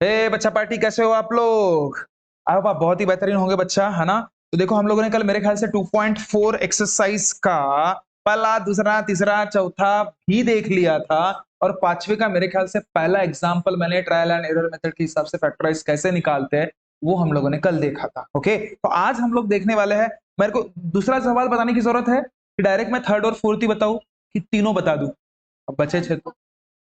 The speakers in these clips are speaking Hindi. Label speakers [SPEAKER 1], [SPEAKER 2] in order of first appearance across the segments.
[SPEAKER 1] हे बच्चा पार्टी, कैसे हो आप लोग? आप बहुत ही बेहतरीन होंगे बच्चा, है ना? तो देखो हम लोगों ने कल मेरे ख्याल से 2.4 एक्सरसाइज का पहला, दूसरा, तीसरा, चौथा भी देख लिया था और पांचवे का मेरे ख्याल से पहला एग्जाम्पल मैंने ट्रायल एंड एरर मेथड के हिसाब से फैक्टराइज कैसे निकालते हैं वो हम लोगों ने कल देखा था। ओके, तो आज हम लोग देखने वाले हैं। मेरे को दूसरा सवाल बताने की जरूरत है कि डायरेक्ट मैं थर्ड और फोर्थ ही बताऊं कि तीनों बता दूं? अब बचे छे तो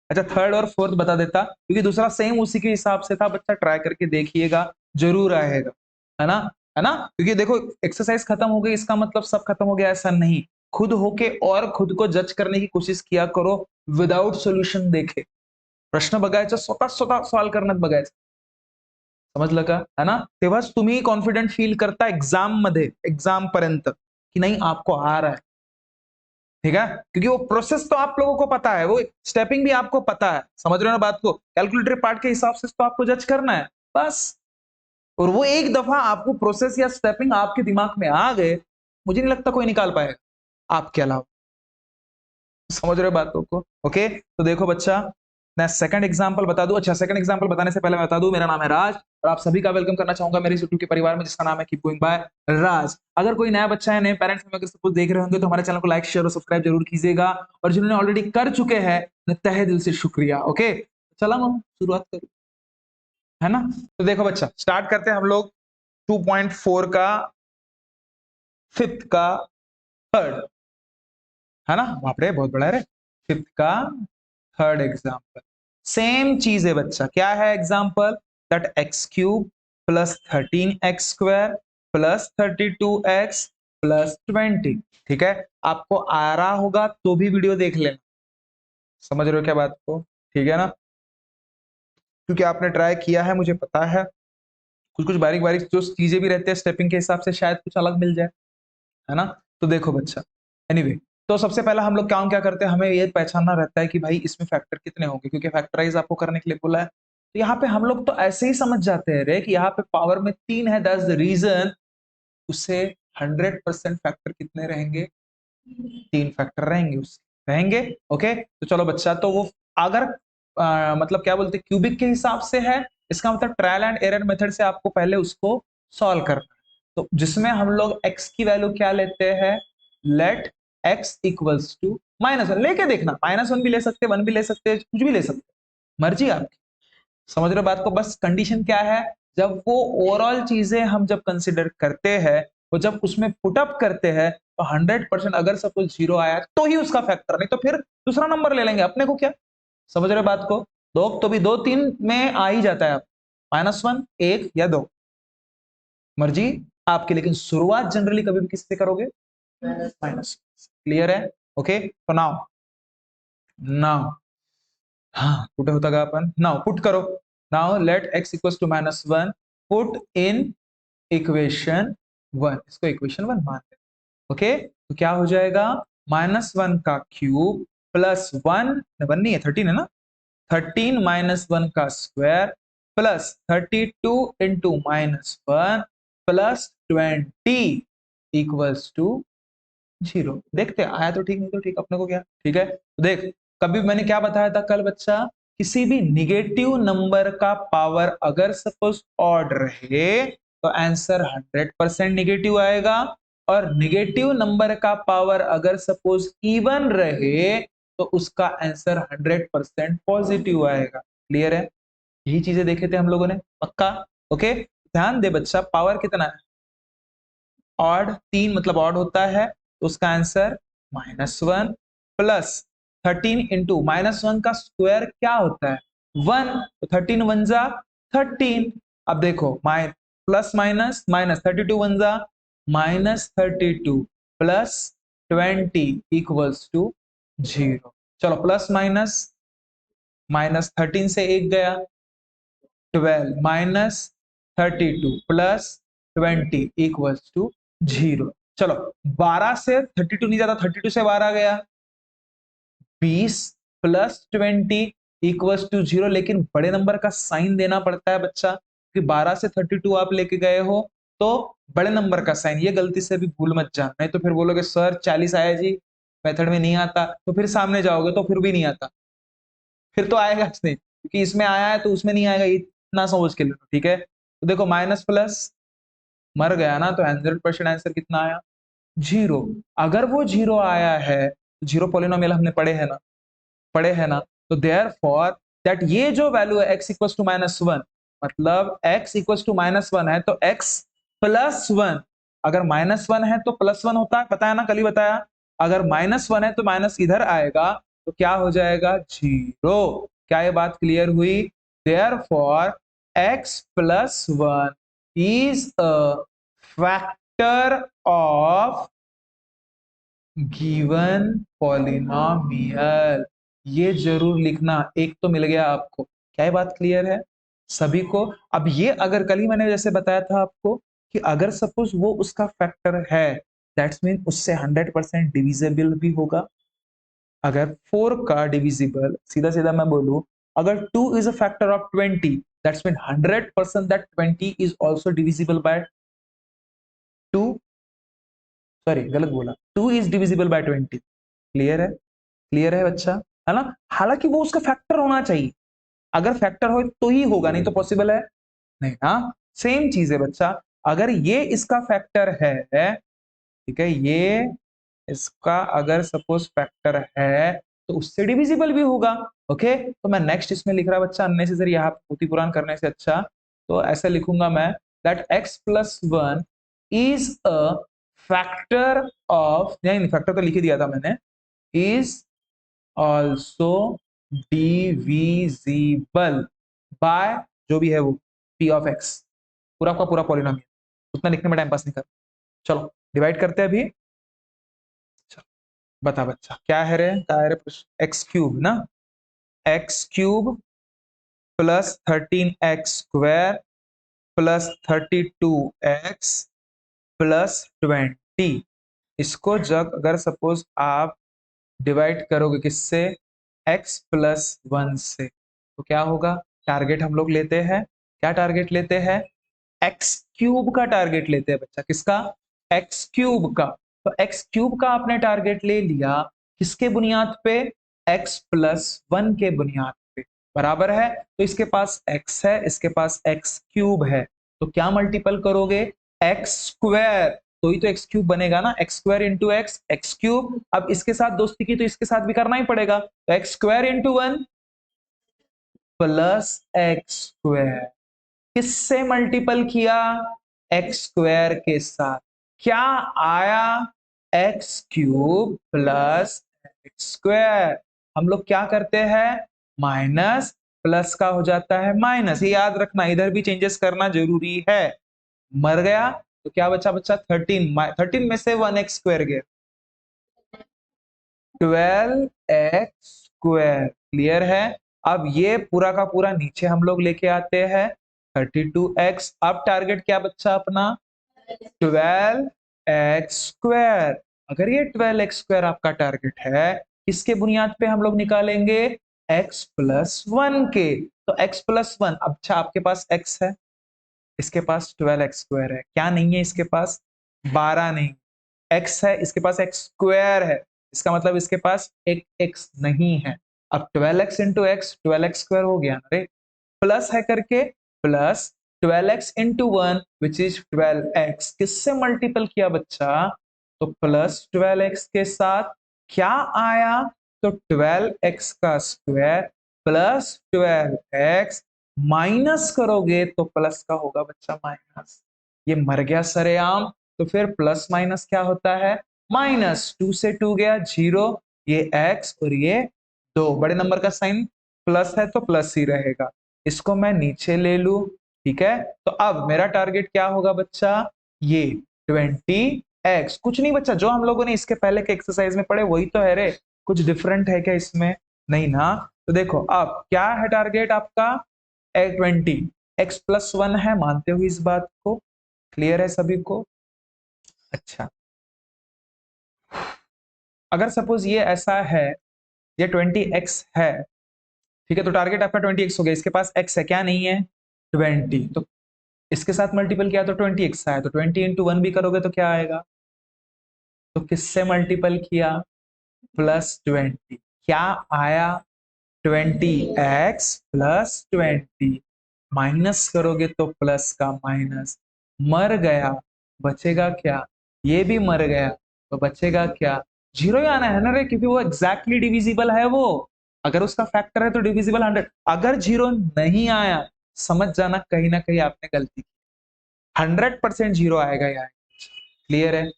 [SPEAKER 1] अच्छा, थर्ड और फोर्थ बता देता क्योंकि दूसरा सेम उसी के हिसाब से था। बच्चा ट्राई करके देखिएगा, जरूर आएगा, है ना? है ना? क्योंकि देखो एक्सरसाइज खत्म हो गई इसका मतलब सब खत्म हो गया, ऐसा नहीं। खुद होके और खुद को जज करने की कोशिश किया करो विदाउट सोल्यूशन देखे। प्रश्न बघायचा, स्वतः स्वतः सॉल्व करण्यात बघायचं. समजलं का? है ना? तेव्हाच तुम्ही कॉन्फिडेंट फील करता एग्जाम मध्ये, एग्जाम पर्यंत कि नहीं आपको आ रहा है। ठीक है, क्योंकि वो प्रोसेस तो आप लोगों को पता है, वो स्टेपिंग भी आपको पता है। समझ रहे हो ना बात को? कैलकुलेटरी पार्ट के हिसाब से तो आपको जज करना है बस। और वो एक दफा आपको प्रोसेस या स्टेपिंग आपके दिमाग में आ गए, मुझे नहीं लगता कोई निकाल पाएगा आपके अलावा। समझ रहे हो बातों को? ओके, तो देखो बच्चा, मैं सेकंड एग्जांपल बता दूं। अच्छा, सेकंड एग्जांपल बताने से पहले मैं बता दूं, मेरा नाम है राज और आप सभी का वेलकम करना चाहूंगा मेरे यूट्यूब के परिवार में जिसका नाम है कीप गोइंग बाय राज। अगर कोई नया बच्चा है, नए पेरेंट्स में अगर सपोज देख रहे होंगे तो हमारे चैनल को लाइक, शेयर और सब्सक्राइब जरूर कीजिएगा और जिन्होंने ऑलरेडी कर चुके हैं उन्हें तहे दिल से शुक्रिया। ओके, चला मैं शुरुआत करूं, है ना? तो देखो बच्चा, स्टार्ट करते हैं हम लोग 2.4 का फिफ्थ का थर्ड, है ना? बाप रे बहुत बड़ा है रे। फिफ्थ का थर्ड एग्जाम्पल, सेम चीज है बच्चा। क्या है example? That x cube plus 13x square plus 32x plus 20। ठीक है, आपको आ रहा होगा तो भी वीडियो देख लेना। समझ रहे हो क्या बात को? ठीक है ना? क्योंकि आपने ट्राई किया है, मुझे पता है। कुछ कुछ बारीक बारीक जो चीजें भी रहते हैं स्टेपिंग के हिसाब से शायद कुछ अलग मिल जाए, है ना? तो देखो बच्चा, एनीवे, तो सबसे पहला हम लोग काम क्या करते हैं, हमें ये पहचानना रहता है कि भाई इसमें फैक्टर कितने होंगे, क्योंकि फैक्टराइज आपको करने के लिए बोला है। तो यहाँ पे हम लोग तो ऐसे ही समझ जाते हैं रे कि यहाँ पे पावर में 3 है, दैट्स द रीजन। उससे 100% फैक्टर कितने रहेंगे? 3 फैक्टर रहेंगे, उससे रहेंगे। ओके, तो चलो बच्चा, तो वो अगर मतलब क्या बोलते हैं क्यूबिक के हिसाब से है, इसका मतलब ट्रायल एंड एरर मेथड से आपको पहले उसको सॉल्व करना है। तो जिसमें हम लोग x की वैल्यू क्या लेते हैं? लेट x इक्वल्स टू -1 लेके देखना। -1 भी ले सकते, 1 भी ले सकते, कुछ भी ले सकते, मर्जी आपकी। समझ रहे हो बात को? बस कंडीशन क्या है, जब वो ओवरऑल चीजें हम जब कंसिडर करते हैं, वो जब उसमें पुट अप करते हैं तो 100% अगर सपोज 0 आया तो ही उसका फैक्टर, नहीं तो फिर दूसरा नंबर ले लेंगे, अपने को क्या। समझ रहे हो बात को? दो तो भी 2 3 में आ ही जाता है, आप -1, 1 या 2, मर्जी आपकी। लेकिन शुरुआत जनरली कभी भी किससे करोगे? माइनस। क्लियर है? ओके, तो नाउ नाउ हाँ, कुठे होता का अपन? नाउ पुट करो। Now let x equals to -1 put in equation 1, इसको इक्वेशन 1 मानते हैं। ओके, तो क्या हो जाएगा? -1 का क्यूब प्लस 1, 1 नहीं है 13 है ना, 13 -1 का स्क्वायर प्लस 32 इंटू -1 प्लस 20 इक्वल्स टू 0। देखते हैं आया तो ठीक, नहीं तो ठीक, अपने को क्या। ठीक है, तो देख, कभी मैंने क्या बताया था कल बच्चा, किसी भी निगेटिव नंबर का पावर अगर सपोज ऑड रहे तो आंसर 100% निगेटिव आएगा, और निगेटिव नंबर का पावर अगर सपोज इवन रहे तो उसका आंसर 100% पॉजिटिव आएगा। क्लियर है? यही चीजें देखे थे हम लोगों ने, पक्का? ओके, ध्यान दे बच्चा, पावर कितना है? ऑड, 3 मतलब ऑड होता है, तो उसका आंसर -1 प्लस 13 इंटू -1 का स्क्वायर क्या होता है? 1, तो 13 1 जा 13। अब देखो प्लस माइनस माइनस, 32 1 जा -32 प्लस 20 इक्वल्स टू 0। चलो प्लस माइनस, -13 से 1 गया 12 -32 प्लस 20 इक्वल्स टू 0। चलो 12 से 32 नहीं जाता, 32 से 12 गया 20 प्लस 20 इक्वल्स टू 0। लेकिन बड़े नंबर का साइन देना पड़ता है बच्चा, कि 12 से 32 आप लेके गए हो तो बड़े नंबर का साइन, ये गलती से भी भूल मत जाना, नहीं तो फिर बोलोगे सर 40 आया जी, मेथड में नहीं आता, तो फिर सामने जाओगे तो फिर भी नहीं आता, फिर तो आएगा नहीं, क्योंकि इसमें आया है तो उसमें नहीं आएगा, ये इतना समझ के ले लो, ठीक है। तो देखो माइनस प्लस मर गया ना, तो 100% आंसर कितना आया? 0। अगर वो 0 आया है, जीरो पॉलिनोमियल हमने पढ़े हैं ना, तो देयर फॉर दैट ये जो वैल्यू है x इक्वल टू -1, मतलब x इक्वल टू -1 है तो x प्लस 1, अगर -1 है तो +1 होता है, पता है ना, कल ही बताया। अगर -1 है तो माइनस इधर आएगा तो क्या हो जाएगा? 0। क्या ये बात क्लियर हुई? Therefore x plus 1 is a factor of given polynomial. ये जरूर लिखना। एक तो मिल गया आपको। क्या ये बात क्लियर है सभी को? अब ये अगर कल ही मैंने जैसे बताया था आपको कि अगर सपोज वो उसका फैक्टर है, दैट्स मीन उससे 100% डिविजिबल भी होगा। अगर 4 का डिविजिबल, सीधा सीधा मैं बोलूं, अगर 2 is a factor of 20, that's mean 100% that 20 is also divisible by 2। Sorry गलत बोला, 2 इज डिविजिबल बाय 20। क्लियर है? क्लियर है बच्चा? है ना? हालांकि वो उसका फैक्टर होना चाहिए, अगर फैक्टर हो तो ही होगा, नहीं तो पॉसिबल है नहीं। हाँ, सेम चीज है बच्चा। अगर ये इसका फैक्टर है, ठीक है, ये इसका अगर सपोज फैक्टर है तो उससे डिविजिबल भी होगा। ओके, तो मैं नेक्स्ट इसमें लिख रहा बच्चा, अननेसेसरी यहाँ पूर्ति पुराण करने से अच्छा तो ऐसा लिखूंगा मैं, that x plus 1 is a factor of, नहीं फैक्टर तो लिख ही दिया था मैंने, इज ऑल्सो डिविजिबल बाय जो भी है वो p ऑफ x, पूरा का पूरा पॉलिनोमियल। उतना लिखने में टाइम पास नहीं कर। चलो डिवाइड करते हैं अभी। चलो, बता बच्चा क्या है रे, क्या है रे? एक्स क्यूब ना, x cube plus 13x² plus 32x plus 20। इसको जब अगर सपोज आप डिवाइड करोगे किससे? x प्लस 1 से, तो क्या होगा? टारगेट हम लोग लेते हैं, क्या टारगेट लेते हैं? एक्स क्यूब का टारगेट लेते हैं बच्चा। किसका? एक्स क्यूब का। तो एक्स क्यूब का आपने टारगेट ले लिया, किसके बुनियाद पे? एक्स प्लस 1 के बुनियाद पे। बराबर है, तो इसके पास एक्स है, इसके पास एक्स क्यूब है, तो क्या मल्टीपल करोगे? एक्स स्क्वायर, तो ही तो एक्स क्यूब बनेगा ना, x square into x, x cube. अब इसके साथ दोस्ती की तो इसके साथ भी करना ही पड़ेगा, तो x square into 1 plus x square. किससे मल्टीपल किया? एक्स स्क्वायर के साथ। क्या आया? X cube plus x square. हम लोग क्या करते हैं? माइनस प्लस का हो जाता है माइनस, ये याद रखना, इधर भी चेंजेस करना जरूरी है। मर गया तो क्या बचा बच्चा? 13 में से 1x स्क्वायर गया, 12x²। क्लियर है? अब ये पूरा का पूरा नीचे हम लोग लेके आते हैं, 32x। अब टारगेट क्या बच्चा अपना? 12x²। अगर ये 12x² आपका टारगेट है, किसके बुनियाद पे हम लोग निकालेंगे? x प्लस 1 के। तो x प्लस 1, अच्छा आपके पास x है, इसके पास 12x² है, क्या नहीं है इसके पास? 12 नहीं, x है, इसके पास x² है, इसका मतलब इसके पास एक x नहीं है। अब 12x इंटू एक्स, 12x² हो गया ना रे, प्लस है करके, plus 12x into 1 which is 12x। किससे मल्टीपल किया बच्चा? तो प्लस 12x के साथ क्या आया? तो 12x का स्क्वायर प्लस 12x, माइनस करोगे तो प्लस का होगा बच्चा माइनस। ये मर गया सरेआम। तो फिर प्लस माइनस क्या होता है? माइनस। 2 से 2 गया 0, ये x और ये 2, बड़े नंबर का साइन प्लस है तो प्लस ही रहेगा। इसको मैं नीचे ले लू, ठीक है। तो अब मेरा टारगेट क्या होगा बच्चा? ये 20x। कुछ नहीं बच्चा, जो हम लोगों ने इसके पहले के एक्सरसाइज में पढ़े वही तो है रे, कुछ डिफरेंट है क्या इसमें? नहीं ना। तो देखो अब क्या है टारगेट आपका? 20। x प्लस 1 है, मानते हो इस बात को? क्लियर है सभी को? अच्छा, अगर सपोज ये ऐसा है, ये 20x है, ठीक है, तो टारगेट आपका 20x हो गया, इसके पास x है, क्या नहीं है? 20। तो इसके साथ मल्टीपल किया तो 20x आया, तो 20 इंटू 1 भी करोगे तो क्या आएगा? तो किससे मल्टीपल किया? प्लस 20। क्या आया? 20x plus 20। माइनस करोगे तो प्लस का माइनस, मर गया बचेगा क्या, ये भी मर गया तो बचेगा क्या, जीरो ही आना है ना रे, क्योंकि वो एग्जैक्टली डिविजिबल है वो, अगर उसका फैक्टर है तो डिविजिबल 100, अगर जीरो नहीं आया समझ जाना कहीं ना कहीं आपने गलती की, 100% जीरो आएगा यार। क्लियर है,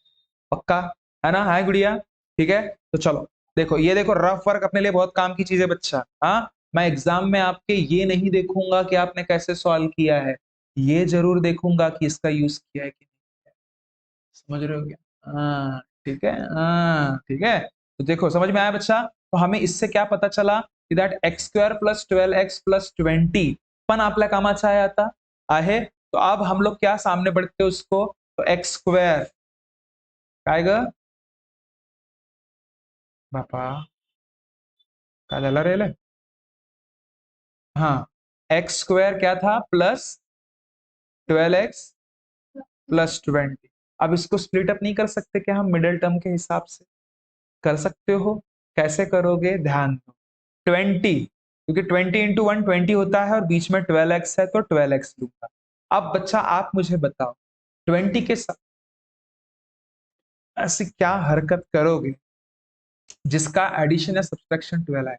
[SPEAKER 1] पक्का है ना, है गुड़िया, ठीक है। तो चलो देखो, ये देखो रफ वर्क अपने लिए बहुत काम की चीज है बच्चा। हाँ, मैं एग्जाम में आपके ये नहीं देखूंगा कि आपने कैसे सॉल्व किया है, ये जरूर देखूंगा कि इसका यूज किया है कि नहीं किया है। समझ रहे हो क्या, हाँ ठीक है, हाँ ठीक है। तो देखो समझ में आया बच्चा, तो हमें इससे क्या पता चला कि that x square plus 12x+20 पण आपल्या कामाचा आहे आता आहे। तो अब हम लोग क्या सामने बढ़ते हैं उसको, तो एक्स स्क्वायर काय ग बापा, काय झालं रे ले? हाँ, एक्स स्क्वायर क्या था, +12x+20। अब इसको स्प्लिट अप नहीं कर सकते क्या हम मिडिल टर्म के हिसाब से, कर सकते हो, कैसे करोगे ध्यान दो, 20, क्योंकि 20 × 1 20 होता है और बीच में 12x है तो 12x लूंगा। अब बच्चा आप मुझे बताओ 20 के साथ ऐसी क्या हरकत करोगे जिसका एडिशन या सब्सट्रैक्शन 12 है,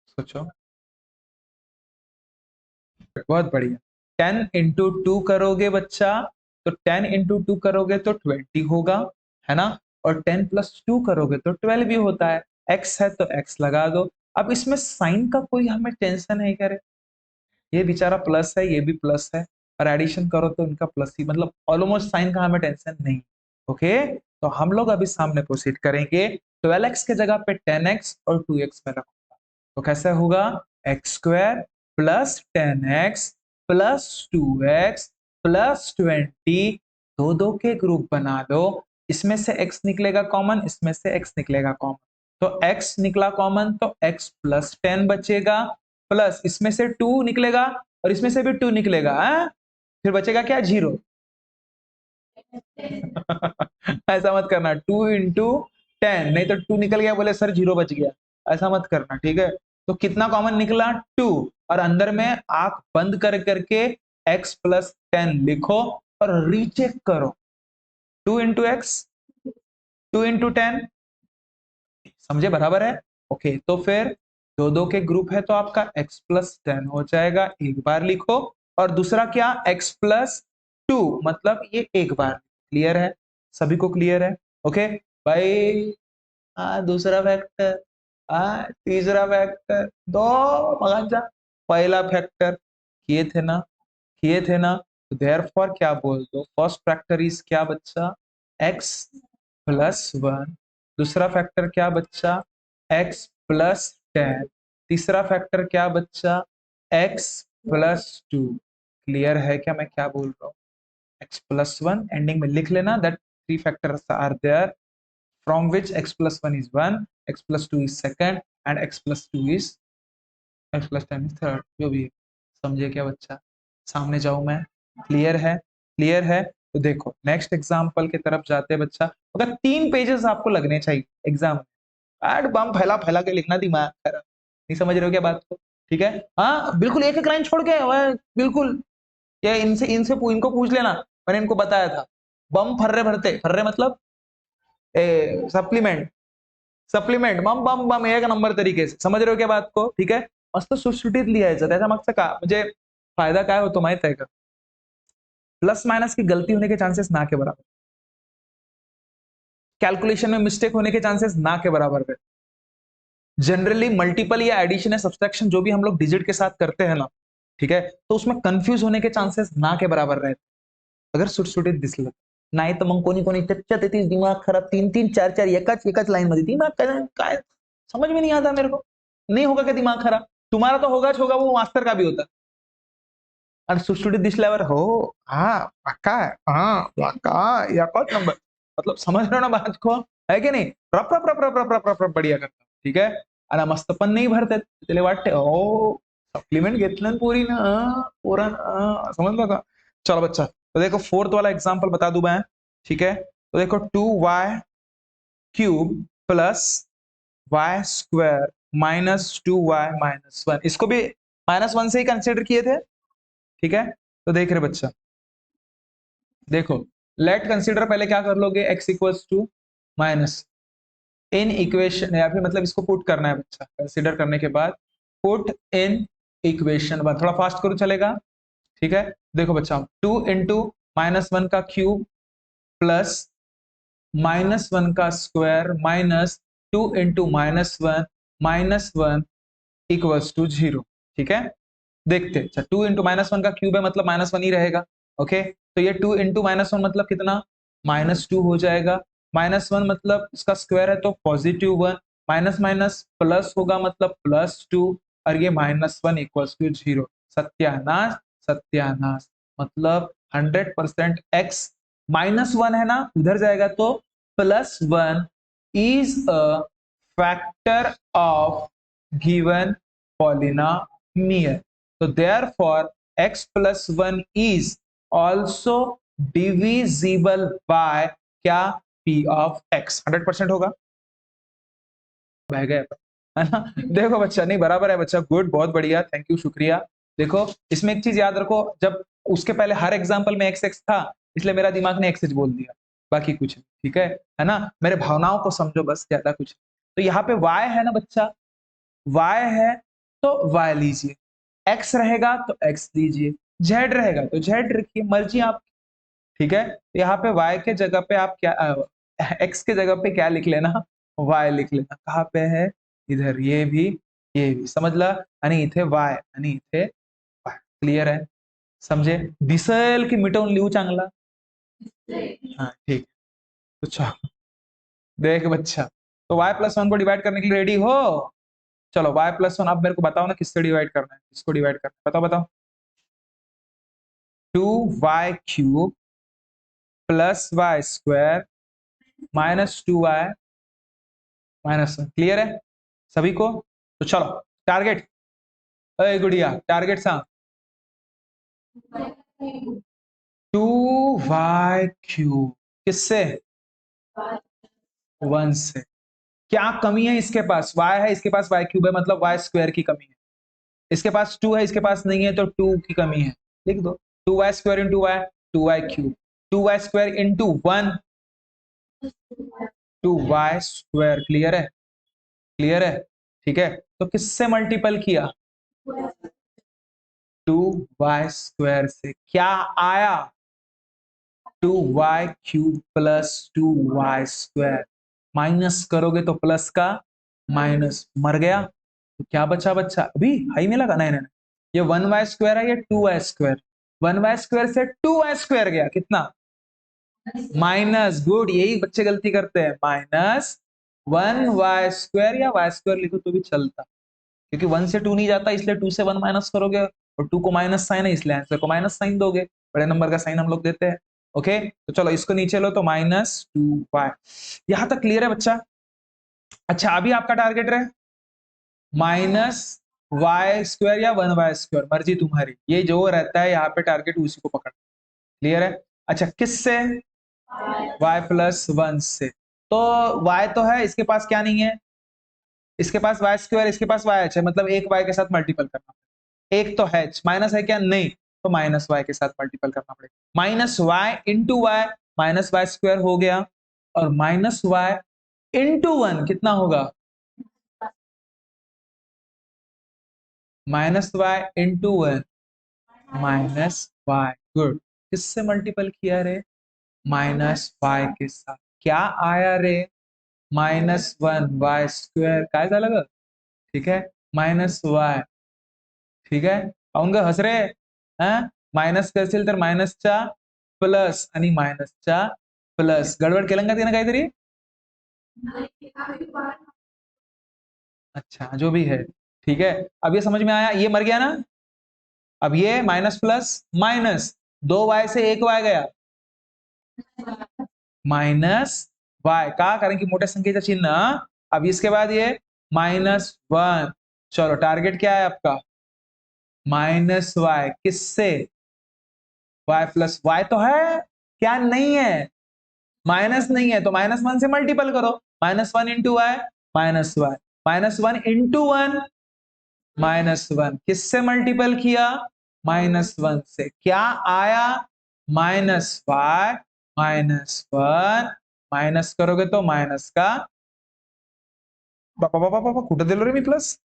[SPEAKER 1] सोचो। बहुत बढ़िया, 10 × 2 करोगे बच्चा, तो 10 × 2 करोगे तो 20 होगा, है ना, और 10 + 2 करोगे तो 12 भी होता है, x है तो x लगा दो। अब इसमें साइन का कोई हमें टेंशन है क्या रे? ये बेचारा प्लस है, ये भी प्लस है, और एडिशन करो तो इनका प्लस ही, मतलब ऑलमोस्ट साइन का हमें टेंशन नहीं। ओके, तो हम लोग अभी सामने प्रोसीड करेंगे, 12x के जगह पे 10x और 2x में रखूंगा, तो कैसे होगा, x² + 10x + 2x + 20, दो दो के ग्रुप बना दो, इसमें से x निकलेगा कॉमन, इसमें से x निकलेगा कॉमन, तो x निकला कॉमन तो x + 10 बचेगा, प्लस इसमें से 2 निकलेगा और इसमें से भी 2 निकलेगा, फिर बचेगा क्या, जीरो। ऐसा मत करना, 2 × 10, नहीं तो 2 निकल गया बोले सर जीरो बच गया, ऐसा मत करना, ठीक है। तो कितना कॉमन निकला, 2, और अंदर में आंख बंद कर करके x + 10 लिखो और रीचेक करो, 2 × x, 2 × 10, समझे, बराबर है। ओके, तो फिर दो दो के ग्रुप है तो आपका x + 10 हो जाएगा, एक बार लिखो, और दूसरा क्या, x + 2, मतलब ये एक बार, क्लियर है, सभी को क्लियर है। ओके भाई, दूसरा फैक्टर, तीसरा फैक्टर, दो मगाजा, पहला फैक्टर किए थे ना, किए थे ना, तो देयरफॉर क्या बोल दो, फर्स्ट फैक्टर इज क्या बच्चा, x + 1, दूसरा फैक्टर क्या बच्चा, x + 10, तीसरा फैक्टर क्या बच्चा, x + 2। क्लियर है क्या मैं क्या बोल रहा हूँ, x + 1 एंडिंग में लिख लेना, that three factors are there from which x + 1 is 1, x + 2 is second, and x + 2 is x + 10 is third, जो भी है। समझे क्या बच्चा, सामने जाऊं मैं, क्लियर है, क्लियर है। तो देखो नेक्स्ट एग्जाम्पल की तरफ जाते हैं बच्चा, अगर 3 पेजेस आपको लगने चाहिए एग्जाम, एड बम फैला फैला के लिखना, दिमाग खराब, नहीं समझ रहे हो क्या बात को, ठीक है, हाँ बिल्कुल, एक एक लाइन छोड़ के बिल्कुल, ये इनसे इनसे इनको पूछ लेना, मैंने इनको बताया था, बम फर्रे भरते, फर्रे मतलब सप्लीमेंट, सप्लिमेंट बम बम बम एक नंबर तरीके से, समझ रहे हो क्या बात को, ठीक आहे, मस्त सुटसुटीत लिहायचं, त्याच्या मागचं का म्हणजे फायदा काय होतो माहित आहे का, प्लस माइनस की गलती होने के चांसेस ना के बराबर, कैलकुलेशन में मिस्टेक होने के चांसेस ना के बराबर है। जनरली मल्टीपल या एडिशन या सब्सट्रैक्शन जो भी हम लोग डिजिट के साथ करते हैं ना, ठीक है, तो उसमें कंफ्यूज होने के चांसेस ना के बराबर रहते, अगर सुटसुटीत दिसलं, नाही तर मग कोणी कोणी त्याच्यात येते दिमाग खराब, तीन तीन चार चार एकाच एकाच लाइन मध्ये, दिमाग काय समझ में नहीं आता मेरे को, नहीं होगा क्या दिमाग खराब, तुम्हारा तो होगा होगा, वो मास्टर का भी होता, और सुटसुटीत दिसल्यावर हो, हाँ पक्का है, हाँ पक्का, या कौन नंबर, मतलब समझ रहे हो ना बात को, है की नाही, रप रप रप रप रप रप रप रप बढ़िया करता, ठीक आहे, आणि मस्त पण नाही भरतात, त्याला वाटते ओ सप्लीमेंट घेतलं ना पोरीनं, पोरानं, समजलं का, चलो बच्चा, तो देखो फोर्थ वाला एग्जांपल बता दूं मैं, ठीक है, तो देखो 2y³ + y² - 2y - 1, इसको भी -1 से ही कंसिडर किए थे, ठीक है। तो देख रहे बच्चा, देखो लेट कंसिडर, पहले क्या कर लोगे, x equals to minus in equation, या फिर मतलब इसको पुट करना है बच्चा, कंसिडर करने के बाद पुट इन इक्वेशन, थोड़ा फास्ट करो चलेगा, ठीक है। देखो बच्चा, 2 इंटू -1 का क्यूब प्लस -1 का square minus 2 into -1 equals to 0, ठीक है। देखते, अच्छा 2 इंटू -1 का क्यूब है मतलब -1 ही रहेगा, ओके। तो ये 2 इंटू -1 मतलब कितना, -2 हो जाएगा। -1 मतलब इसका स्क्वायर है तो +1, माइनस माइनस प्लस होगा मतलब +2, और ये -1 इक्वल्स टू 0। सत्यानाश, सत्यानाश, मतलब 100% x -1 है ना, उधर जाएगा तो +1 is a factor of given polynomial. So therefore x plus 1 is also divisible by क्या, p of x। 100% होगा, बह गए है ना। देखो बच्चा, नहीं बराबर है बच्चा, गुड, बहुत बढ़िया, थैंक यू, शुक्रिया। देखो इसमें एक चीज याद रखो, जब उसके पहले हर एग्जाम्पल में एक्स एक्स था, इसलिए मेरा दिमाग ने एक्स बोल दिया, बाकी कुछ नहीं, ठीक है ना। मेरे भावनाओं को समझो बस, ज्यादा कुछ नहीं। तो यहाँ पे y है ना बच्चा, y है तो y लीजिए, x रहेगा तो x लीजिए, z रहेगा तो z रखिए, मर्जी आप, ठीक है। तो यहाँ पे y के जगह पे आप क्या, x के जगह पे क्या लिख लेना, y लिख लेना। कहाँ पे है, इधर, ये भी समझ ला, आणि इथे y आणि इथे y, क्लियर है, समझे। दिसेल की मिटवून लिहू चांगला, हाँ ठीक। तो चलो देख बच्चा, तो y+1 को डिवाइड करने के लिए रेडी हो, चलो y+1, अब मेरे को बताओ ना किससे डिवाइड करना है, किसको डिवाइड करना है, बताओ बताओ। 2y³ plus y² -2y -1, clear है सभी को। तो चलो टारगेट, अरे गुड़िया टारगेट सा 2y³ किससे, 1 से। क्या कमी है इसके पास, y है, इसके पास y³ है मतलब y² की कमी है। इसके पास 2 है, इसके पास नहीं है तो 2 की कमी है, लिख दो। 2y² into y, 2y³, 2y² into 1, 2y², clear है, क्लियर है, ठीक है। तो किससे मल्टीपल किया, 2y² से, क्या आया, 2y³ प्लस 2y², माइनस करोगे तो प्लस का माइनस, मर गया। तो क्या बचा बच्चा, अभी हाई में लगा, नहीं नहीं नहीं, ये 1y² है, ये 2y², 1y² से 2y² गया, कितना, माइनस, गुड, यही बच्चे गलती करते हैं, -1y² या y² लिखो तो भी चलता, क्योंकि 1 से 2 नहीं जाता, इसलिए 2 से 1 माइनस करोगे, और 2 को माइनस साइन है इसलिए आंसर को माइनस साइन दोगे, बड़े नंबर का साइन हम लोग देते हैं, ओके। तो चलो इसको नीचे लो तो -2y, यहां तक क्लियर है बच्चा। अच्छा अभी आपका टारगेट रहे -y² या 1y², मर्जी तुम्हारी, ये जो रहता है यहाँ पे टारगेट उसी को पकड़, क्लियर है। अच्छा किससे, y+1 से, तो y तो है, इसके पास क्या नहीं है, इसके पास y², इसके पास y है, मतलब एक y के साथ मल्टीपल करना, एक तो है, माइनस है क्या, नहीं, तो -y के साथ मल्टीपल करना पड़ेगा, -y इंटू y, -y² हो गया, और -y इंटू 1 कितना होगा, -y इंटू 1 -y, गुड। किससे मल्टीपल किया रे, -y के साथ, क्या आया रे, -1y², काय झालं ग, ठीक है, -y, ठीक आहे, पाहून ग हस रे, मायनस करशील तर मायनसच्या प्लस आणि मायनसच्या प्लस, गडबड केलं का तिने काहीतरी, अच्छा जो भी है, ठीक है। अब ये समझ में आया, ये मर गया ना, अब ये माइनस प्लस माइनस, 2y से 1y गया, -y का, कारण की मोठ्या संख्येचं चिन्ह, अब इसके बाद ये -1, चलो टारगेट क्या है आपका, -y, किससे, y+y तो है, क्या नहीं है, माइनस नहीं है, तो -1 से मल्टीपल करो, -1 इंटू y, -y, -1 इंटू 1, -1 किससे मल्टीपल किया? -1 से। क्या आया? -5 -1 माइनस करोगे तो माइनस का बापा बापा बापा कुठं दिलं रे मी प्लस?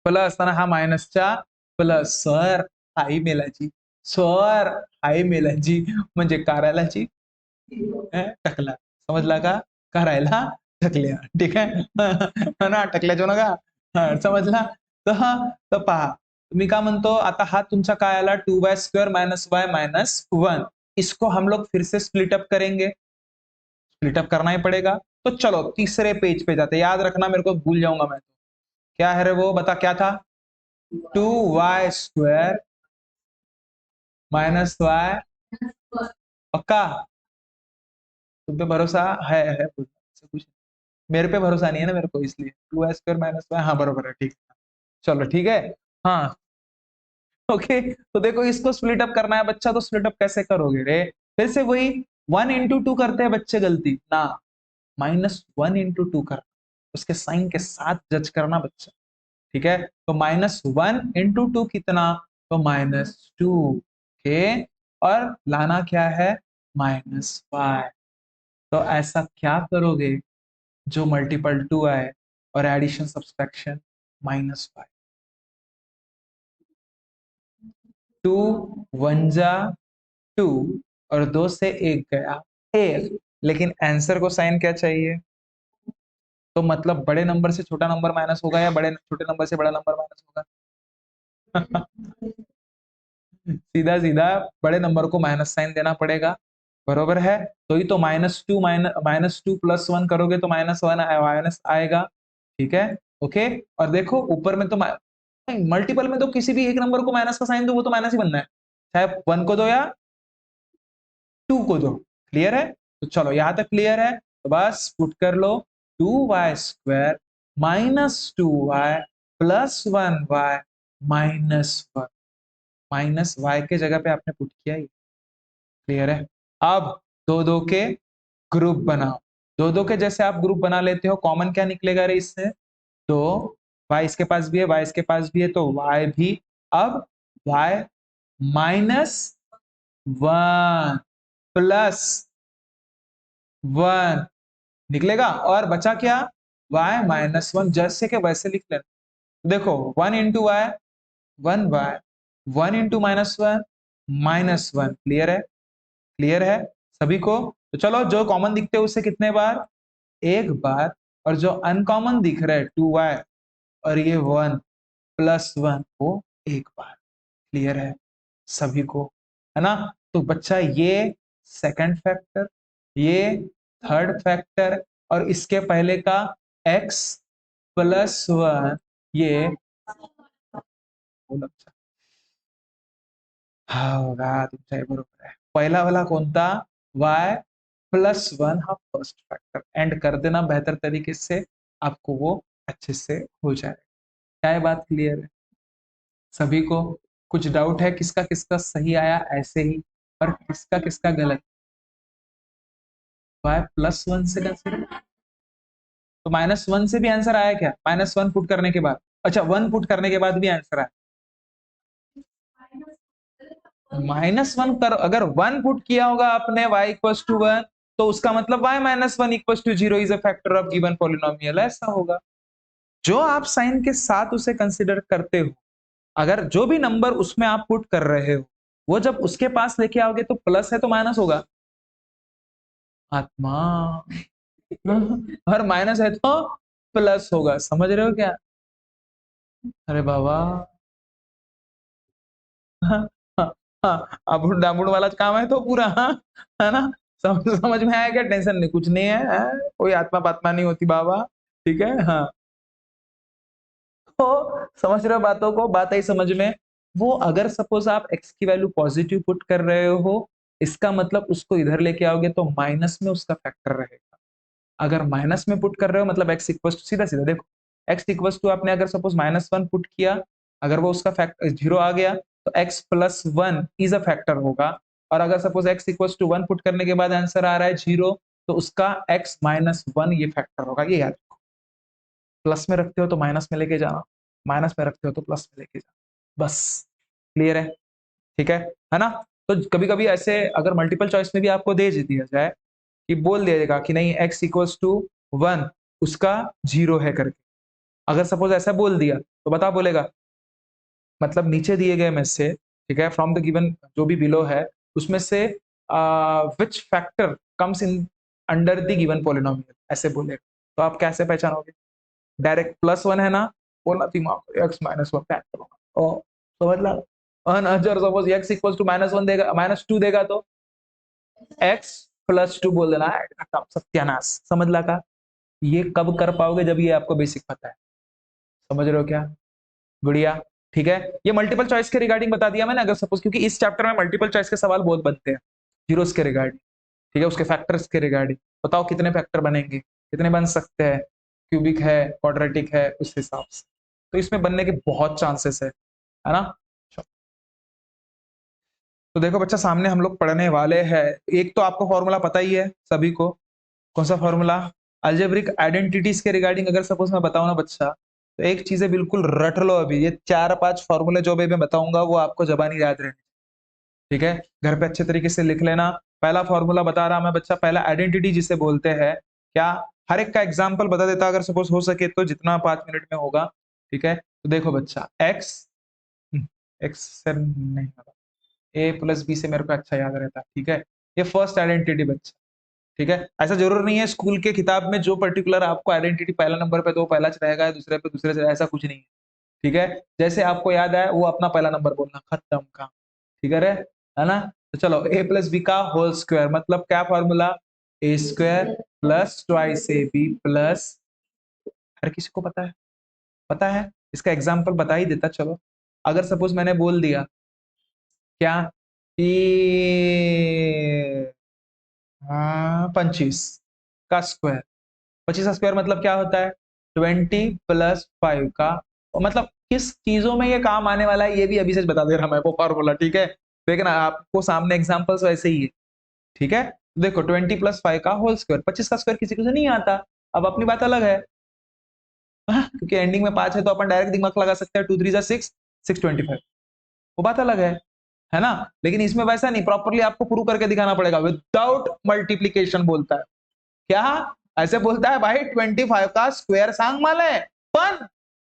[SPEAKER 1] प्लस आणि हा मायनसच्या प्लस. सर आई मेलाची, सर आई मेलाची म्हणजे करायलाची टकला. समजला का? करायला टकल्या. ठीक आहे? हो ना, टकल्याचो ना का? समजला? तर तर पहा, मी का म्हणतो आता हा तुमचा काय आला 2y square minus y minus 1. इसको हम लोग फिर से स्प्लिट अप करेंगे। स्प्लिट अप करना ही पड़ेगा। तो चलो तीसरे पेज पे जाते, याद रखना मेरे को भूल जाऊंगा मैं। क्या है रे वो, बता क्या था? 2y स्क्वायर माइनस वाई, पक्का? तुम पे भरोसा है कुछ? मेरे पे भरोसा नहीं है ना मेरे को, इसलिए 2y स्क्वायर माइनस वाई, हाँ बरोबर है, ठीक। चलो ठीक है। हाँ ओके, तो देखो इसको स्प्लिट अप करना है बच्चा, तो स्प्लिट अप कैसे करोगे रे? फिर से वही 1 into 2 करते हैं बच्चे गलती ना, -1 into 2 करना, उसके साइन के साथ जज करना बच्चा। ठीक है, तो -1 into 2 कितना? तो -2 के, और लाना क्या है? -5। तो ऐसा क्या करोगे जो मल्टीपल 2 आए और एडिशन सब्सट्रैक्शन -5। 2 1 जा 2 और 2 से 1 गया 1, लेकिन आंसर को साइन क्या चाहिए? तो मतलब बड़े नंबर से छोटा नंबर माइनस होगा या बड़े छोटे नंबर से बड़ा नंबर माइनस होगा? सीधा सीधा बड़े नंबर को माइनस साइन देना पड़ेगा, बरोबर है? तो ही तो -2 प्लस 1 करोगे तो -1 माइनस आएगा। ठीक है, ओके। और देखो ऊपर में तो मल्टीपल में तो किसी भी एक नंबर को माइनस का साइन दो वो तो माइनस ही बनना है, चाहे 1 को दो या 2 को दो। क्लियर है? तो चलो यहां तक क्लियर है, तो बस पुट कर लो 2y square -2y plus 1y -1, minus y के जगह पे आपने पुट किया ही। क्लियर है? अब दो दो के ग्रुप बनाओ, दो दो के जैसे आप ग्रुप बना लेते हो, कॉमन क्या निकलेगा रे इससे? तो y इसके पास भी है, y इसके पास भी है, तो y भी। अब y -1 प्लस 1 निकलेगा, और बचा क्या? y -1, जैसे के वैसे लिख लेना। देखो 1 into y 1y, 1 into -1 -1। Clear है? क्लियर है सभी को? तो चलो जो कॉमन दिखते हैं उससे कितने बार? एक बार। और जो अनकॉमन दिख रहा है 2y और ये 1 प्लस 1 वो एक बार। क्लियर है सभी को? है ना? तो बच्चा ये सेकंड फैक्टर, ये थर्ड फैक्टर, और इसके पहले का x प्लस 1, ये हा होगा तुमच्या बरोबर आहे। पहिला वाला कोणता? y प्लस 1, हा फर्स्ट फैक्टर। एंड कर देना बेहतर तरीके से, आपको वो अच्छे से हो जाएगा। क्या ये बात क्लियर है सभी को? कुछ डाउट है किसका किसका सही आया ऐसे ही, और किसका किसका गलत? y प्लस 1 से कैसे? तो -1 से भी आंसर आया क्या? -1 पुट करने के बाद? अच्छा 1 पुट करने के बाद भी आंसर आया? -1 कर, अगर 1 पुट किया होगा आपने y इक्वल्स टू 1, तो उसका मतलब y -1 equals to 0 is a factor of given polynomial, ऐसा होगा। जो आप साइन के साथ उसे कंसिडर करते हो, अगर जो भी नंबर उसमें आप पुट कर रहे हो, वो जब उसके पास लेके आओगे तो प्लस है तो माइनस होगा। आत्मा और माइनस है तो प्लस होगा, समझ रहे हो क्या? अरे बाबा हाँ, हाँ, हाँ, अब डामुड वाला काम है तो पूरा, हाँ, है ना? समझ में आया क्या? टेंशन नहीं, कुछ नहीं है, कोई आत्मा पात्मा नहीं होती बाबा। ठीक है, हाँ। तो समझ रहे हो बातों को? बात आई समझ में? वो अगर सपोज आप x की वैल्यू पॉजिटिव पुट कर रहे हो, इसका मतलब उसको इधर लेके आओगे तो माइनस में उसका फैक्टर रहेगा। अगर माइनस में पुट कर रहे हो मतलब x इक्वल टू, सीधा सीधा देखो, x इक्वल टू आपने अगर सपोज -1 पुट किया, अगर वो उसका फैक्टर 0 आ गया तो x plus 1 is a factor होगा। और अगर suppose x equal to 1 put करने के बाद आंसर आ रहा है 0, तो उसका x -1 ये फैक्टर होगा। ये याद रखो, प्लस में रखते हो तो माइनस में लेके जाना। माइनस में रखते हो तो प्लस में लेके जा, बस क्लियर है, ठीक है ना। तो कभी कभी ऐसे अगर मल्टीपल चॉइस में भी आपको दे दिया जाए कि बोल दिया कि नहीं x इक्वल्स टू 1 उसका 0 है करके, अगर सपोज ऐसा बोल दिया तो बता बोलेगा मतलब नीचे दिए गए में से, ठीक है, फ्रॉम द गिवन जो भी बिलो है उसमें से which factor comes in under the given polynomial, ऐसे बोलेगा। तो आप कैसे पहचानोगे? डायरेक्ट +1 है ना, बोलना दिमाग x -1 फैक्टर होगा, ओ समझ ला। अगर सपोज x इक्वल्स टू -1 देगा, -2 देगा तो x +2 बोल देना है, खत्म, सत्यानाश, समझ ला का। ये कब कर पाओगे? जब ये आपको बेसिक पता है, समझ रहे हो क्या गुड़िया? ठीक है, ये मल्टीपल चॉइस के रिगार्डिंग बता दिया मैंने। अगर सपोज, क्योंकि इस चैप्टर में मल्टीपल चॉइस के सवाल बहुत बनते हैं जीरोस के रिगार्डिंग, ठीक है, उसके फैक्टर्स के रिगार्डिंग, बताओ कितने फैक्टर बनेंगे, कितने बन सकते हैं, क्यूबिक है, क्वाड्रेटिक है, उस हिसाब से। तो इसमें बनने के बहुत चांसेस है ना। तो देखो बच्चा, सामने हम लोग पढ़ने वाले हैं, एक तो आपको फॉर्मूला पता ही है सभी को, कौन सा फॉर्मूला? अलजेब्रिक आइडेंटिटीज के रिगार्डिंग अगर सपोज मैं बताऊं ना बच्चा, तो एक चीजें बिल्कुल रट लो अभी, ये 4-5 फॉर्मूले जो भी मैं बताऊंगा वो आपको जबानी याद रहे, ठीक है, घर पे अच्छे तरीके से लिख लेना। पहला फॉर्मूला बता रहा मैं बच्चा, पहला आइडेंटिटी जिसे बोलते हैं, क्या, हर एक का एग्जाम्पल बता देता अगर सपोज हो सके तो, जितना 5 मिनट में होगा, ठीक है। तो देखो बच्चा, एक्स, एक्स से नहीं, ए प्लस बी से मेरे को अच्छा याद रहता, ठीक है, ये फर्स्ट आइडेंटिटी बच्चा, ठीक है। ऐसा जरूर नहीं है स्कूल के किताब में जो पर्टिकुलर आपको आइडेंटिटी पहला नंबर पे तो वो पहला रहेगा, दूसरे पे दूसरे से, ऐसा कुछ नहीं है, ठीक है। जैसे आपको याद है वो अपना पहला नंबर बोलना, खत्म काम, ठीक है रे, है ना। तो चलो, ए प्लस बी का होल स्क्वायर मतलब क्या formula? A square plus twice a b plus, हर किसी को पता है, पता है, इसका एग्जाम्पल बता ही देता चलो। अगर सपोज मैंने बोल दिया क्या कि 25 का स्क्वायर, 25 का स्क्वायर मतलब क्या होता है? 20 + 5 का, मतलब किस चीजों में ये काम आने वाला है ये भी अभी से बता दे रहा मैं वो फॉर्मूला, ठीक है। देखना आपको सामने एग्जांपल्स वैसे ही है, ठीक है। देखो 20 + 5 का होल स्क्वायर, 25 का स्क्वायर किसी को से नहीं आता, अब अपनी बात अलग है, क्योंकि एंडिंग में 5 है तो अपन डायरेक्ट दिमाग लगा सकते हैं, 2 3 जा 6, 625, वो बात अलग है ना। लेकिन इसमें वैसा नहीं, प्रॉपरली आपको प्रूव करके दिखाना पड़ेगा, विदाउट मल्टीप्लीकेशन बोलता है, क्या ऐसे बोलता है भाई 25 का स्क्वेअर सांग माले, पण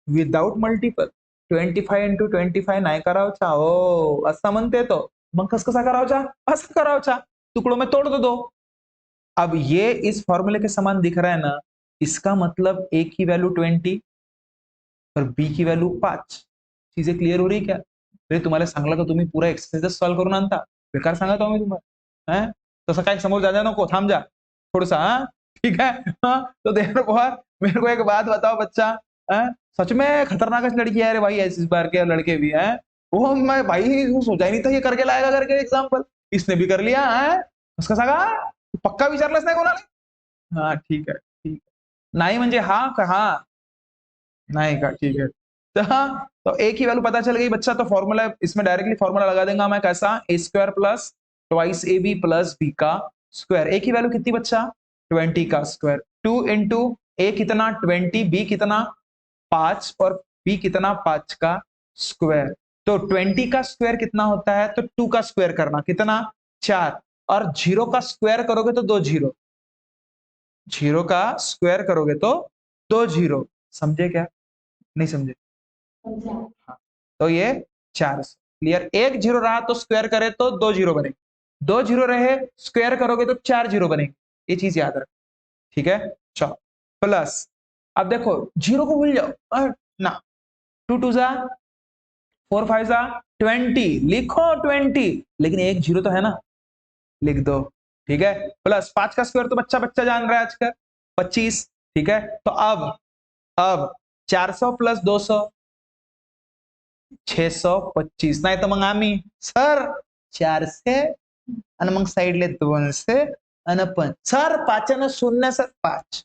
[SPEAKER 1] विदाउट मल्टिपल, 25 × 25 नाही करावचा हो, असं म्हणते तो, मग कसा करावचा? असं करावचा, टुकड़ों में तोड़ दो। अब ये इस फॉर्मूले के समान दिख रहा है ना, इसका मतलब ए की वैल्यू 20 और बी की वैल्यू 5, चीजें क्लियर हो रही क्या? अरे तुम्हाला सांगला का तुम्ही पुरा एक्सरसाइज सॉल्व करून आणता, बेकार सांगत आहो मी तुम्हाला, तसं काय समोर जा नको, थांब जा थोड़ा हाँ, ठीक है। हाँ, तो देखो बहुत, मेरे को एक बात बताओ बच्चा, सच में खतरनाक लड़की है रे भाई, इस बार के लड़के भी हैं, वो मैं भाई वो सोचा ही नहीं था ये करके लाएगा करके एग्जाम्पल, इसने भी कर लिया है, उसका सगा पक्का विचारलंच नाही कोणाला? हाँ ठीक है, ठीक है, नाही म्हणजे हाँ का हाँ, नहीं का, ठीक है। तो हाँ, तो एक ही वैल्यू पता चल गई बच्चा, तो फॉर्मूला इसमें डायरेक्टली फॉर्मूला लगा देगा मैं, कैसा? A square plus twice a b plus b का स्क्वायर, ए की वैल्यू कितनी बच्चा? 20 का स्क्वायर, 2 इंटू ए कितना 20, बी कितना 5 और बी कितना 5 का स्क्वायर। तो 20 का स्क्वायर कितना होता है? तो 2 का स्क्वायर करना कितना? 4, और 0 का स्क्वायर करोगे तो 2 जीरो, 0 का स्क्वायर करोगे तो 2 जीरो, समझे क्या? नहीं समझे? हाँ, तो ये 400 क्लियर। एक जीरो रहा तो स्क्वायर करे तो 2 जीरो बनेंगे, 2 जीरो रहे स्क्वायर करोगे तो 4 जीरो बनेंगे, ये चीज याद रखो, ठीक है। चलो प्लस, अब देखो जीरो को भूल जाओ ना, 2 2 जा 4 5 जा 20, लिखो 20, लेकिन एक जीरो तो है ना, लिख दो, ठीक है। प्लस 5 का स्क्वायर तो बच्चा बच्चा जान रहा है आजकल 25, ठीक है। तो अब 400 + 200 625, नाही तर मग आम्ही सर 400 आणि मग साईडले 200 आणि पण सर 5 आणि 0 सर 5,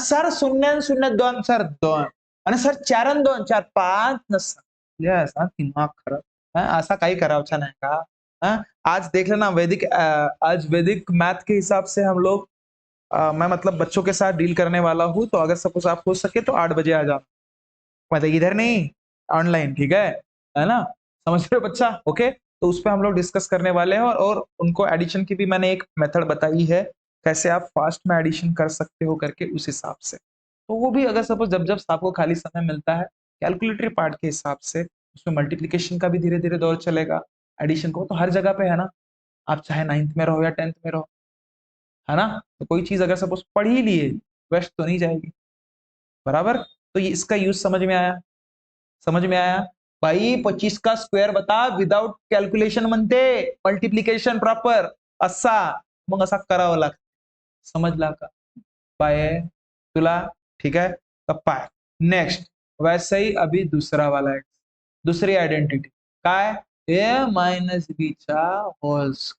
[SPEAKER 1] सर 0 आणि 0 2 सर 2 आणि सर 4 आणि 2 4 5 नसर, यस दिमाग खराब, ऐसा काही करावचा नाही का? आज देख लेना वैदिक, आज वैदिक मैथ के हिसाब से हम लोग, मैं मतलब बच्चों के साथ डील करने वाला हूँ, तो अगर सपोज आप हो सके तो 8 बजे आ जाना, मतलब इधर नहीं, ऑनलाइन, ठीक है ना? समझ रहे हो बच्चा? ओके, तो उस पे हम लोग डिस्कस करने वाले हैं और उनको एडिशन की भी मैंने एक मेथड बताई है, कैसे आप फास्ट में एडिशन कर सकते हो करके उस हिसाब से। तो वो भी अगर सपोज़ जब-जब आपको खाली समय मिलता है, कैलकुलेटरी पार्ट के हिसाब से, उसमें मल्टीप्लिकेशन का भी धीरे-धीरे दौर चलेगा, एडिशन को तो हर जगह पे है ना, आप चाहे 9th में रहो या 10th में रहो, है ना? तो कोई चीज़ अगर सपोज़ पढ़ ही लिए, वेस्ट तो नहीं जाएगी, बराबर? तो ये इसका यूज़ समझ में आया? समझ में आया? भाई 25 का स्क्वेअर बता विदाउट कॅल्क्युलेशन म्हणते, मल्टिप्लिकेशन प्रॉपर असा, मग असा करावं लागतं. समजला का? पाय तुला ठीक है? तर पाय. नेक्स्ट वैसे ही अभी दूसरा वाला है. दुसरी आयडेंटिटी काय? ए मायनस बी चा होल्स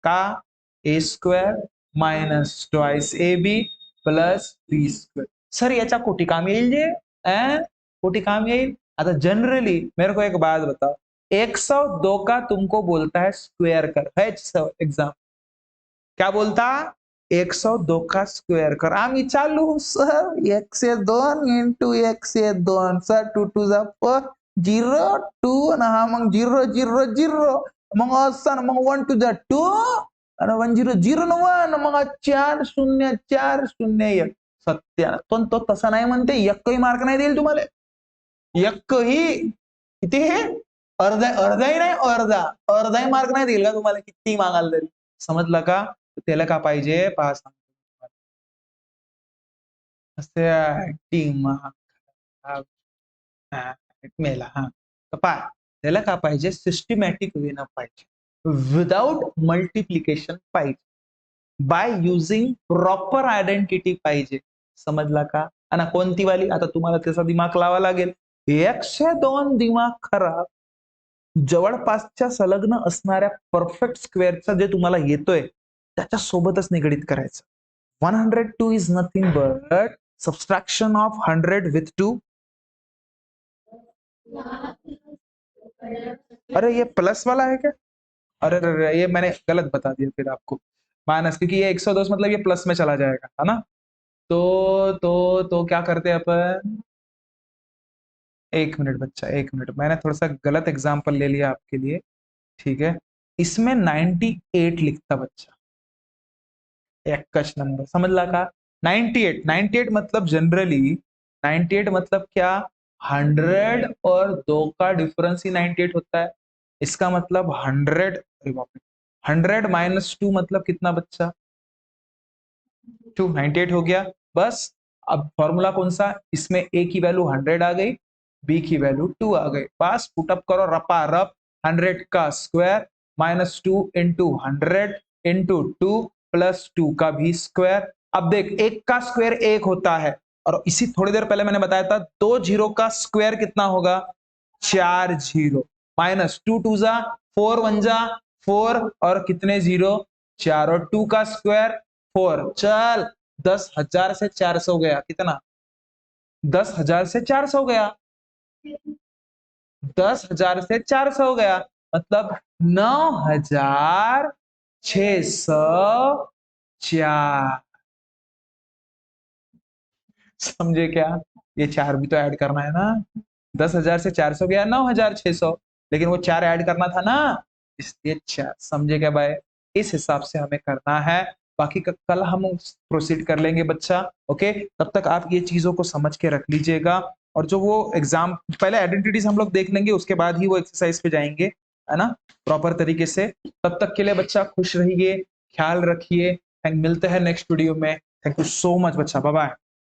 [SPEAKER 1] का a square minus twice a b plus b square. Sir याच्या कोटी काम येईल जे? कोटी काम येईल? आता जनरली मेरे को एक बात बताओ, 102 का तुमको बोलता है स्क्वायर कर है एग्जाम, क्या बोलता? 102 का स्क्वायर कर. आम्ही चालू सर 102 इंटू 102 सर 2 टू द 4 0 2 हा मग 0 0 0 मग असं मग 1 टू द 2 आणि 1 0 0 न 1 मग 4 0 4 0 1 सत्य पण तो तसा नाही म्हणते, एकही मार्क नाही देईल तुम्हाला, एकही. किती हे अर्धा अर्धाही नाही, अर्धाही मार्क नाही देईल का तुम्हाला किती मागाल तरी. समजलं का? त्याला का पाहिजे पहा सांगतो. असे टीम मेला हा तर पहा त्याला का पाहिजे सिस्टमॅटिक वेनं पाहिजे विदाउट मल्टिप्लिकेशन पाहिजे बाय युजिंग प्रॉपर आयडेंटिटी पाहिजे. समजला का? आणि कोणती वाली आता तुम्हाला त्याचा दिमाग लावा लागेल. 102 दिमाग खराब जवळपासच्या संलग्न असणाऱ्या परफेक्ट स्क्वेअरचा जे तुम्हाला येतोय त्याच्या सोबतच निगडीत करायचं. 102 is nothing but subtraction of 100 with 2. अरे ये प्लस वाला है क्या? अरे ये मैंने गलत बता दिया फिर आपको, माइनस, क्योंकि ये 102 मतलब ये प्लस में चला जाएगा, है ना? तो क्या करते हैं अपन? एक मिनट बच्चा, एक मिनट, मैंने थोड़ा सा गलत एग्जाम्पल ले लिया आपके लिए, ठीक है? इसमें 98 लिखता बच्चा, एकच नंबर, समझला का? 98 98 मतलब जनरली 98 मतलब क्या? 100 और 2 का डिफरेंस ही 98 होता है. इसका मतलब 100, 100 माइनस 2 मतलब कितना बच्चा? 2. 98 हो गया. बस अब फॉर्मूला कौन सा? इसमें ए की वैल्यू 100 आ गई, बी की वैल्यू 2 आ गई. बस पुटअप करो रपा रप, 100 का square minus 2 into 100 into 2 plus 2 का भी स्क्वायर. अब देख एक का स्क्वायर एक होता है और इसी थोड़ी देर पहले मैंने बताया था 2 जीरो का स्क्वायर कितना होगा? 4 जीरो माइनस 2 टू जा 4 वन जा 4 और कितने जीरो? 4 और 2 का स्क्वायर 4. चल 10,000 से 400 गया कितना? 10,000 से 400 गया, 10,000 से 400 गया मतलब 9,604. समझे क्या? ये 4 भी तो ऐड करना है ना. 10,000 से 400 गया 9,600, लेकिन वो 4 ऐड करना था ना, इसलिए 4. समझे क्या भाई? इस हिसाब से हमें करना है. बाकी कल हम प्रोसीड कर लेंगे बच्चा. ओके, तब तक आप ये चीजों को समझ के रख लीजिएगा. और जो वो एग्जाम पहले आइडेंटिटीज हम लोग देख लेंगे, उसके बाद ही वो एक्सरसाइज पे जाएंगे, है ना, प्रॉपर तरीके से. तब तक के लिए बच्चा खुश रहिए, ख्याल रखिए. मिलते हैं नेक्स्ट वीडियो में. थैंक यू सो मच बच्चा, बाय बाय.